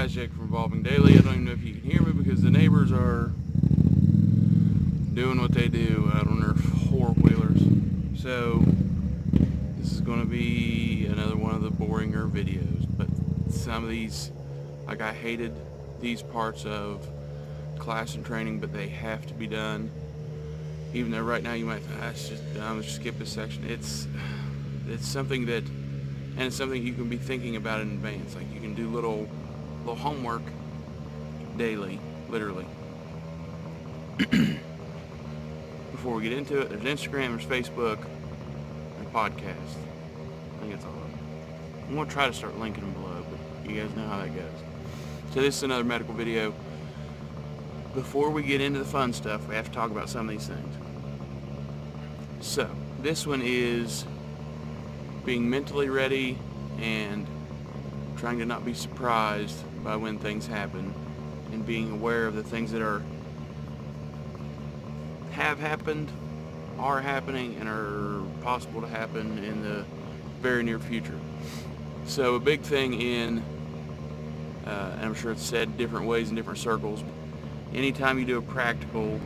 guys, Jake from Evolving Daily. I don't even know if you can hear me because the neighbors are doing what they do out on their four-wheelers. So this is going to be another one of the boringer videos, but some of these, like, I hated these parts of class and training, but they have to be done. Even though right now you might think, it's just dumb, let's just skip this section. It's something that, and it's something you can be thinking about in advance. Like, you can do little homework daily, literally. Before we get into it, there's Instagram, there's Facebook, and podcast. I think that's all. I'm going to try to start linking them below, but you guys know how that goes. So this is another medical video. Before we get into the fun stuff, we have to talk about some of these things. So, this one is being mentally ready and trying to not be surprised by when things happen, and being aware of the things that have happened, are happening, and are possible to happen in the very near future. So a big thing in, and I'm sure it's said different ways in different circles, anytime you do a practical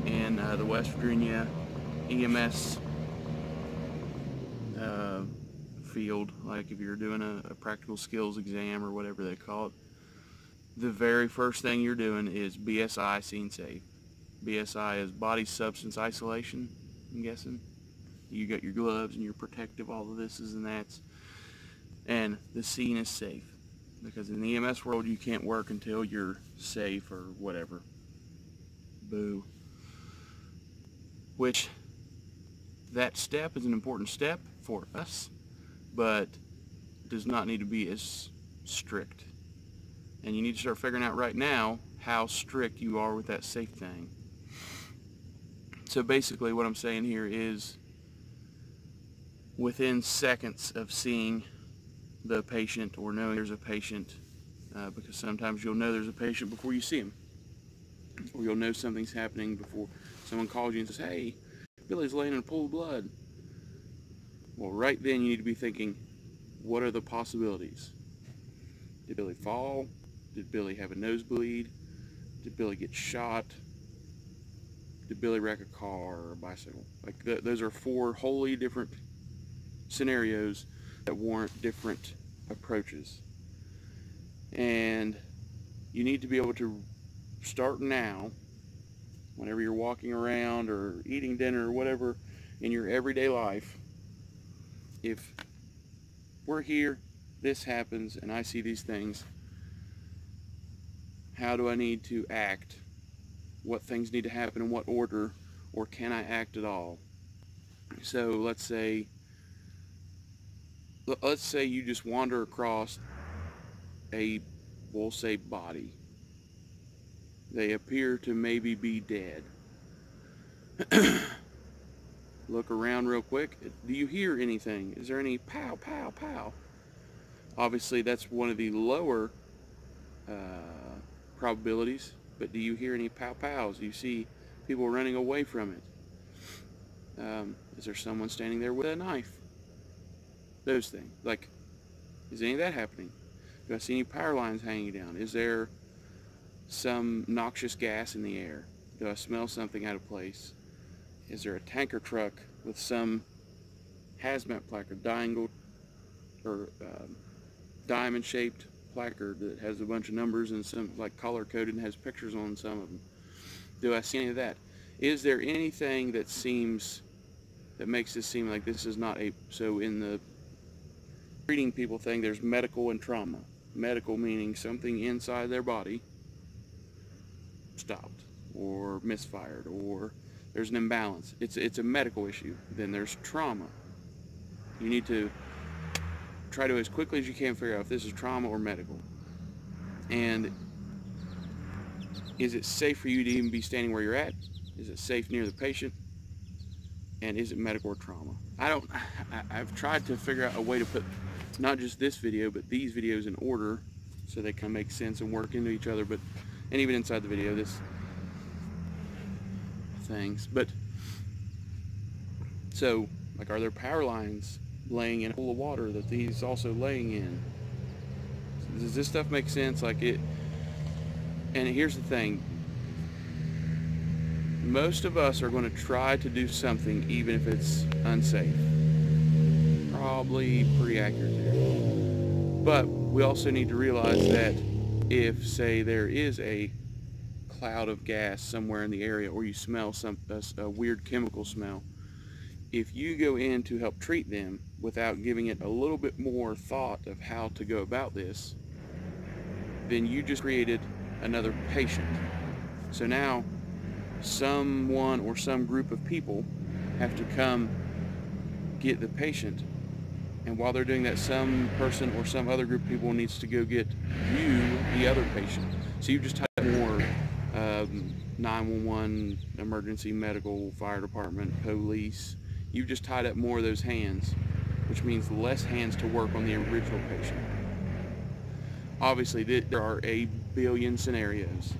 in the West Virginia EMS field, like if you're doing a practical skills exam or whatever they call it, the very first thing you're doing is BSI, scene safe. BSI is body substance isolation, I'm guessing. You got your gloves and your protective, all of this is and that's. And the scene is safe. Because in the EMS world, you can't work until you're safe or whatever. Boo. Which, that step is an important step for us, but does not need to be as strict. And you need to start figuring out right now how strict you are with that safe thing. So basically what I'm saying here is, within seconds of seeing the patient or knowing there's a patient, because sometimes you'll know there's a patient before you see him, or you'll know something's happening before someone calls you and says, "Hey, Billy's laying in a pool of blood." Well, right then you need to be thinking, what are the possibilities? Did Billy fall? Did Billy have a nosebleed? Did Billy get shot? Did Billy wreck a car or a bicycle? Like, those are four wholly different scenarios that warrant different approaches. And you need to be able to start now, whenever you're walking around or eating dinner or whatever in your everyday life. If we're here, this happens, and I see these things, how do I need to act? What things need to happen in what order, or can I act at all? So let's say you just wander across a, we'll say, body. They appear to maybe be dead. Look around real quick. Do you hear anything? Is there any pow, pow, pow? Obviously that's one of the lower probabilities, but do you hear any pow pows? Do you see people running away from it? Is there someone standing there with a knife? Those things. Like, is any of that happening? Do I see any power lines hanging down? Is there some noxious gas in the air? Do I smell something out of place? Is there a tanker truck with some hazmat placard, diamond-shaped placard that has a bunch of numbers and some, like, color-coded and has pictures on some of them? Do I see any of that? Is there anything that makes this seem like this is not a, so in the treating people thing, there's medical and trauma. Medical meaning something inside their body stopped or misfired, or there's an imbalance. It's a medical issue. Then there's trauma. You need to try to, as quickly as you can, figure out if this is trauma or medical. And is it safe for you to even be standing where you're at? Is it safe near the patient? And is it medical or trauma? I've tried to figure out a way to put not just this video, but these videos in order so they kind of make sense and work into each other, and even inside the video, things. But, so, like, are there power lines laying in a pool of water that he's also laying in? Does this stuff make sense? Like it. And here's the thing. Most of us are going to try to do something even if it's unsafe. Probably pretty accurate there. But we also need to realize that if, say, there is a cloud of gas somewhere in the area, or you smell a weird chemical smell, if you go in to help treat them without giving it a little bit more thought of how to go about this, then you just created another patient. So now someone or some group of people have to come get the patient, and while they're doing that, some person or some other group of people needs to go get you, the other patient. So you just type more 911, emergency, medical, fire department, police. You've just tied up more of those hands, which means less hands to work on the original patient. Obviously, there are a billion scenarios,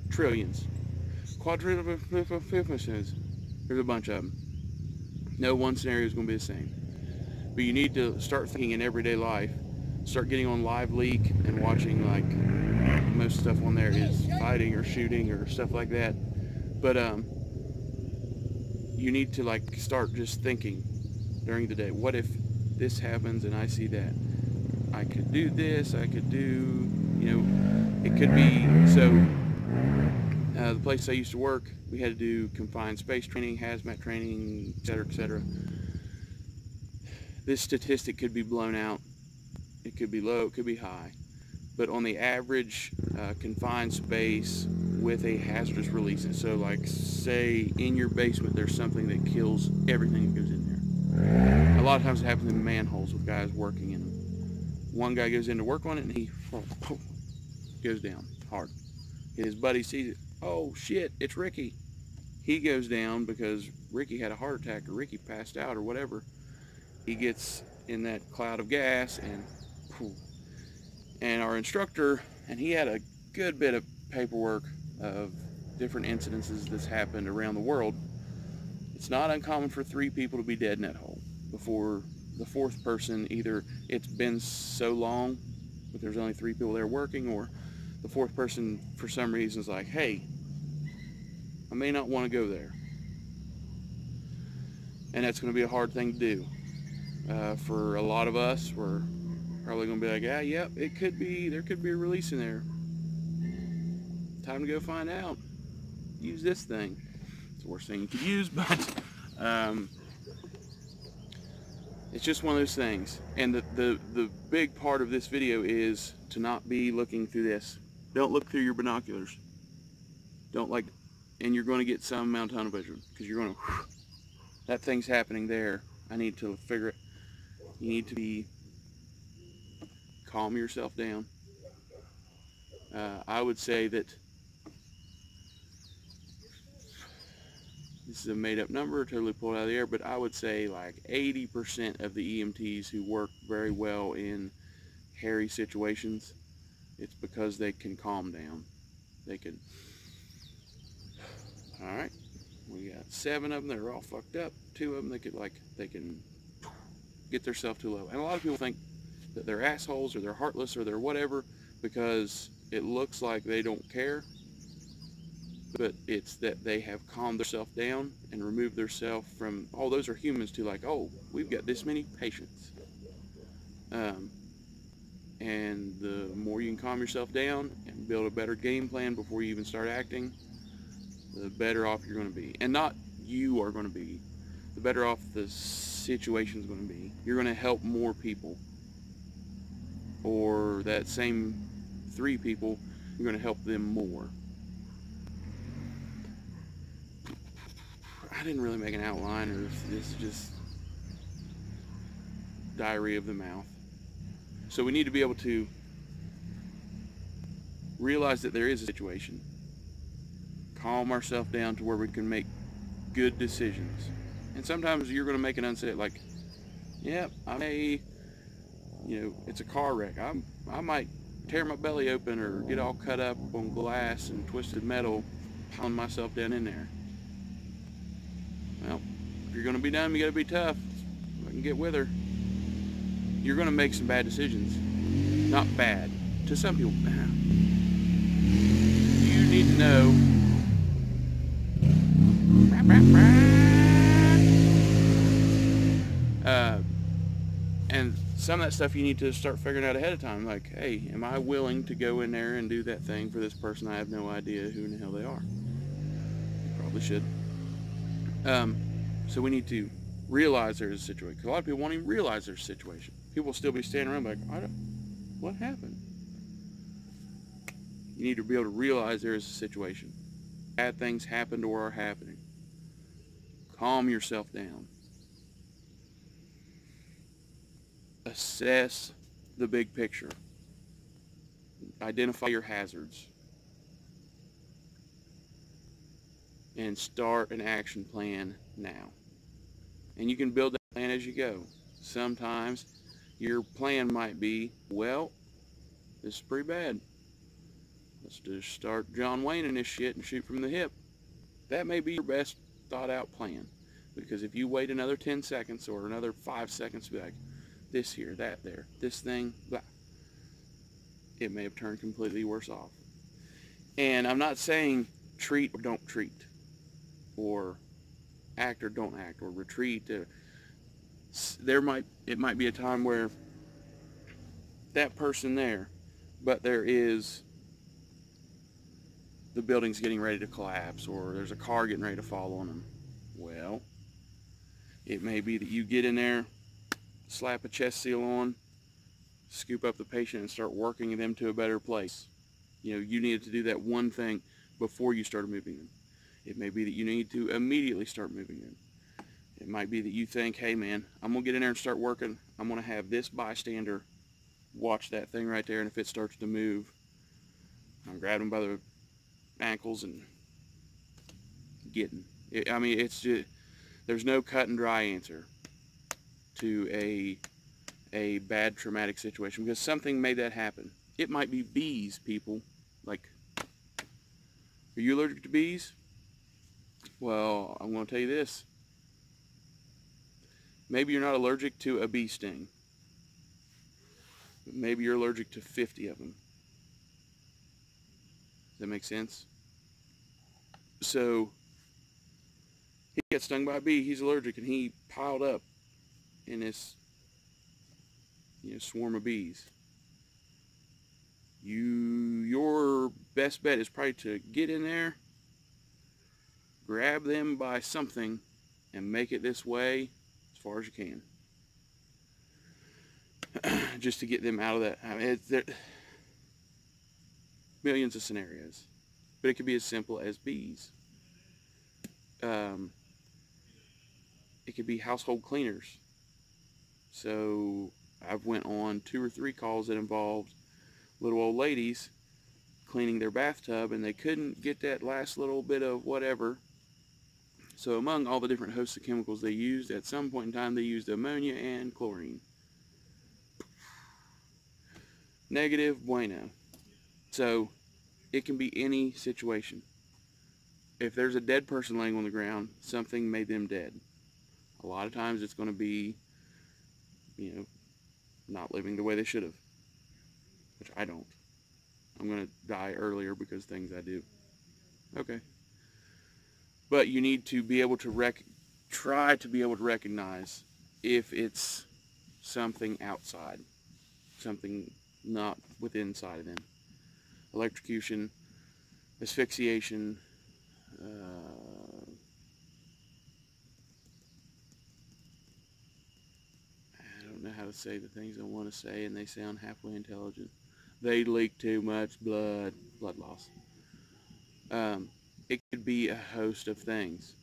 trillions, quadrillions. There's a bunch of them. No one scenario is going to be the same. But you need to start thinking in everyday life. Start getting on Live Leak and watching, like, most stuff on there is fighting or shooting or stuff like that. But you need to, like, start just thinking during the day, what if this happens and I see that? I could do this, I could do, you know, it could be, so the place I used to work, we had to do confined space training, hazmat training, etc., etc. This statistic could be blown out. It could be low, it could be high. But on the average confined space with a hazardous release, and so like say in your basement there's something that kills everything that goes in there. A lot of times it happens in manholes with guys working in them. One guy goes in to work on it and he goes down hard. His buddy sees it. Oh shit, it's Ricky. He goes down because Ricky had a heart attack or Ricky passed out or whatever. He gets in that cloud of gas and our instructor, and he had a good bit of paperwork of different incidences that's happened around the world. It's not uncommon for 3 people to be dead in that hole before the 4th person, either it's been so long but there's only 3 people there working, or the 4th person for some reason is like, hey, I may not want to go there. And that's going to be a hard thing to do. For a lot of us, we're probably going to be like, yeah, yep, it could be, there could be a release in there. Time to go find out. Use this thing. It's the worst thing you could use, but it's just one of those things. And the big part of this video is to not be looking through this. Don't look through your binoculars. Don't like, and you're going to get some amount of tunnel vision because you're going to, that thing's happening there. I need to figure it. You need to be, calm yourself down. I would say that this is a made-up number, totally pulled out of the air, but I would say like 80% of the EMTs who work very well in hairy situations, it's because they can calm down. They can, all right, we got 7 of them that are all fucked up. 2 of them they can get themselves too low. And a lot of people think that they're assholes or they're heartless or they're whatever because it looks like they don't care. But it's that they have calmed themselves down and removed themselves from, oh, those are humans too, like, oh, we've got this many patients. And the more you can calm yourself down and build a better game plan before you even start acting, the better off you're going to be. And not you are going to be, the better off the situation is going to be. You're going to help more people. Or that same 3 people, you're going to help them more. I didn't really make an outline, or this is just diarrhea of the mouth. So we need to be able to realize that there is a situation, calm ourselves down to where we can make good decisions. And sometimes you're going to make an unsafe, like, yep, I may, you know, it's a car wreck. I might tear my belly open or get all cut up on glass and twisted metal, pound myself down in there. Well, if you're going to be dumb, you got to be tough. I can get with her. You're going to make some bad decisions. not bad. To some people, you need to know. And some of that stuff you need to start figuring out ahead of time. Like, hey, am I willing to go in there and do that thing for this person? I have no idea who in the hell they are. You probably should. So we need to realize there's a situation. 'Cause a lot of people won't even realize there's a situation. People will still be standing around like, what happened? You need to be able to realize there is a situation. Bad things happened or are happening. Calm yourself down. Assess the big picture. Identify your hazards. And start an action plan now. And you can build that plan as you go. Sometimes your plan might be, well, this is pretty bad. Let's just start John Wayne in this shit and shoot from the hip. That may be your best thought out plan. Because if you wait another 10 seconds or another 5 seconds to be like, this here, that there, this thing, blah, it may have turned completely worse off. And I'm not saying treat or don't treat, or act or don't act, or retreat. It might be a time where that person there, but there is the building's getting ready to collapse, or there's a car getting ready to fall on them. Well, it may be that you get in there, slap a chest seal on, scoop up the patient and start working them to a better place. You know, you needed to do that one thing before you started moving them. It may be that you need to immediately start moving them. It might be that you think, hey man, I'm going to get in there and start working. I'm going to have this bystander watch that thing right there, and if it starts to move, I'm grabbing by the ankles and getting. I mean, it's just, there's no cut and dry answer to a bad traumatic situation, because something made that happen. It might be bees, people. Like, are you allergic to bees? Well, I'm going to tell you this. Maybe you're not allergic to a bee sting. But maybe you're allergic to 50 of them. Does that make sense? So, he got stung by a bee, he's allergic, and he piled up in this, swarm of bees. Your best bet is probably to get in there, grab them by something, and make it this way as far as you can. Just to get them out of that. I mean, there millions of scenarios, but it could be as simple as bees. It could be household cleaners. So I've went on 2 or 3 calls that involved little old ladies cleaning their bathtub, and they couldn't get that last little bit of whatever. So among all the different hosts of chemicals they used, at some point in time they used ammonia and chlorine. Negative, bueno. So it can be any situation. If there's a dead person laying on the ground, something made them dead. A lot of times it's going to be, not living the way they should have. Which I don't. I'm going to die earlier because things I do. Okay. But you need to be able to try to be able to recognize if it's something outside. Something not within inside of them. Electrocution, asphyxiation, I don't know how to say the things I want to say, and they sound halfway intelligent. They leak too much blood loss. It could be a host of things.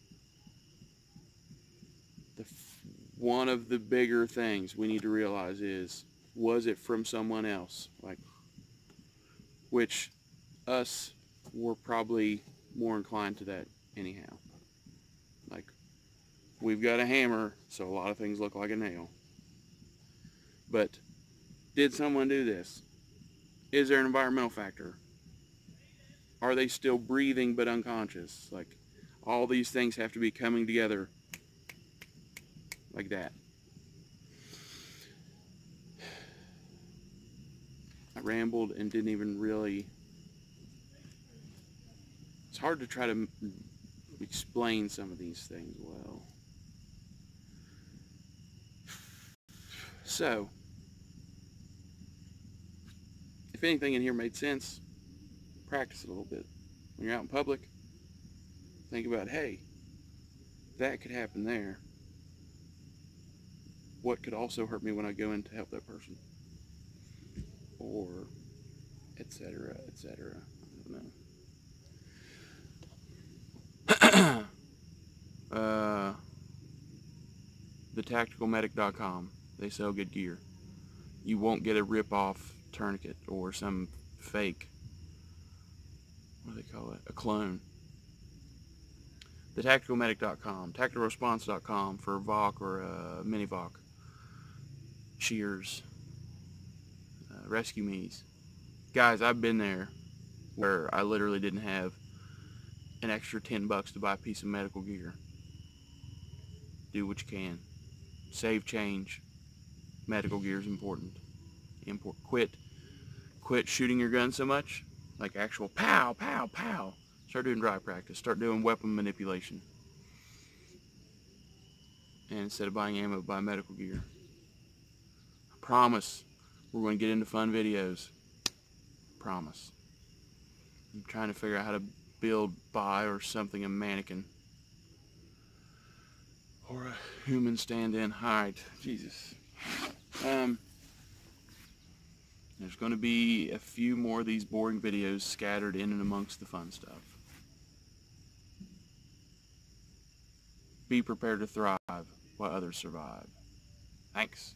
One of the bigger things we need to realize is, was it from someone else? Which us were probably more inclined to that anyhow. We've got a hammer, so a lot of things look like a nail. But did someone do this? Is there an environmental factor? Are they still breathing but unconscious? All these things have to be coming together like that. I rambled and didn't even really... It's hard to try to explain some of these things well. So, if anything in here made sense, practice it a little bit. When you're out in public, think about, hey, that could happen there. What could also hurt me when I go in to help that person? Or, etc., etc. I don't know. thetacticalmedic.com. They sell good gear. You won't get a rip-off tourniquet or some fake, what do they call it, a clone. Thetacticalmedic.com, tacticalresponse.com for VOC or mini VOC, shears, rescue me's. Guys, I've been there where I literally didn't have an extra $10 to buy a piece of medical gear. Do what you can. Save change. Medical gear is important. Quit shooting your gun so much, like actual pow, pow, pow. Start doing dry practice. Start doing weapon manipulation. And instead of buying ammo, buy medical gear. I promise we're going to get into fun videos. Promise. I'm trying to figure out how to build, buy, or something a mannequin. Or a human stand-in hide. Jesus. There's going to be a few more of these boring videos scattered in and amongst the fun stuff. Be prepared to thrive while others survive. Thanks.